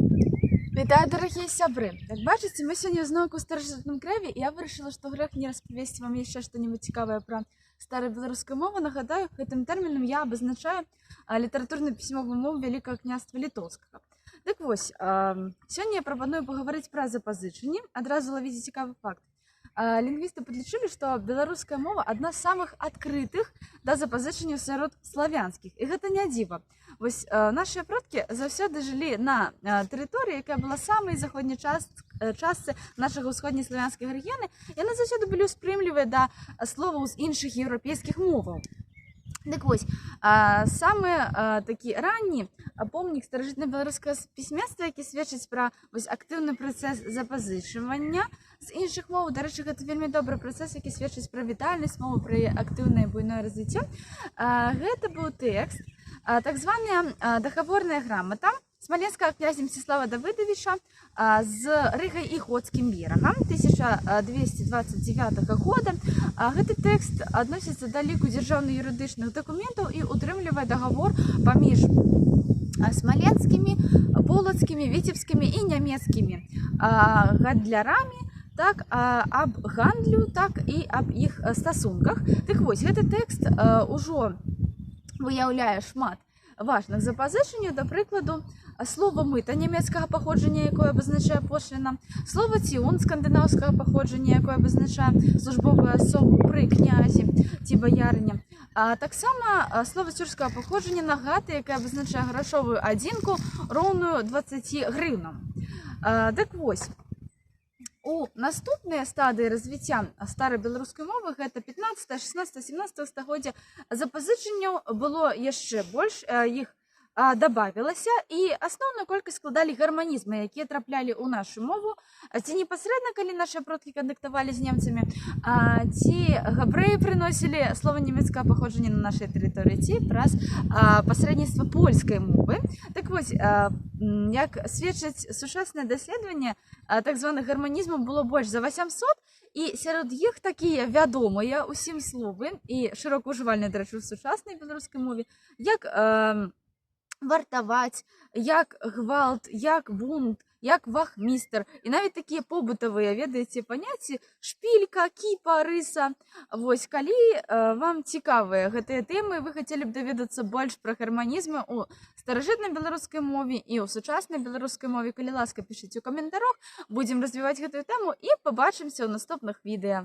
Вітаю, дорогі сябры! Як бачите, мы сегодня зноў у старажытным крэве, і я вырашыла, што грэх не распавесці вам яшчэ што-нибудь цікавае пра старабеларускую мову. Нагадаю, гэтым тэрмінам я абазначаю літаратурную пісьмовую мову Вялікага княства Літоўскага. Дык вось, сёння я прапаную пагаварыць пра запазычанні. Адразу лавіце цікавы факт. Лінгвісты падлічылі, што беларуская мова адна з самых адкрытых да запазычанняў сярод славянскіх. І гэта не дзіва. Вось нашыя продкі заўсёды жылі на тэрыторыі, якая была самай заходняй частцы нашага ўсходнеславянскага рэгіёна. Яны заўсёды былі ўспрымлівыя да словаў з іншых еўрапейскіх моваў. Дык вось, самы такі ранні помнік старажытнага беларускага пісьменства, які сведчыць пра актыўны працэс запазычвання з іншых моў. Дарэчы, гэта вельмі добры працэс, які сведчыць пра вітальнасць мовы, пра актыўнае буйное развіццё. Гэта быў тэкст, так званая дагаворная грамата смаленскага князя Мсціслава Давыдавіча з Рыгай і Готскім берагам 1229 года. Гэты тэкст адносіцца да ліку дзяржаўна-юрыдычных дакументаў і утрымлівае дагавор паміж смаленскімі, полацкімі, віцебскімі і нямецкімі гандлярамі, так аб гандлю, так і аб іх стасунках. Дык вось, гэты тэкст ужо выяўляе шмат важных запазычанняў, да прыкладу, слова мыта нямецкага паходжання, якое абазначае пошліна, слова ціун скандынаўскага паходжання, якое абазначае службовую асобу пры князі ці баярыне. Таксама слова цюркскага паходжання нагаты, якое абазначае грашовую адзінку, роўную 20 грыўнам. Дык вось, у наступныя стадыі развіцця старай беларускай мовы, гэта 15, 16, 17 стагоддзя, запазычанняў было яшчэ больш, іх дабавілася, і асноўную колькасць складалі гарманізмы, якія траплялі ў нашу мову, ці непасрэдна, калі нашыя продкі кантактавалі з немцамі, ці габрэі прыносілі слова нямецкага паходжання на нашай тэрыторыі, ці праз пасрэдніцтва польскай мовы. Так вось, як сведчаць сучасныя даследаванні, так званых гарманізмаў было больш за 800, і сярод іх такія вядомыя ўсім словы і шырока ўжывальныя, дарэчы, у сучаснай беларускай мове, як вартаваць, як гвалт, як бунт, як вахмістр, і навіть такія побытавыя, ведаеце, паняцці шпілька, кіпа, рыса. Вось, калі вам цікавыя гэтыя тэмы, вы хацелі б даведацца больш пра гарманізмы у старажытнай беларускай мове і ў сучаснай беларускай мове, калі ласка, пішыце ў каментарах, будзем развіваць гэтую тэму і пабачымся ў наступных відэа.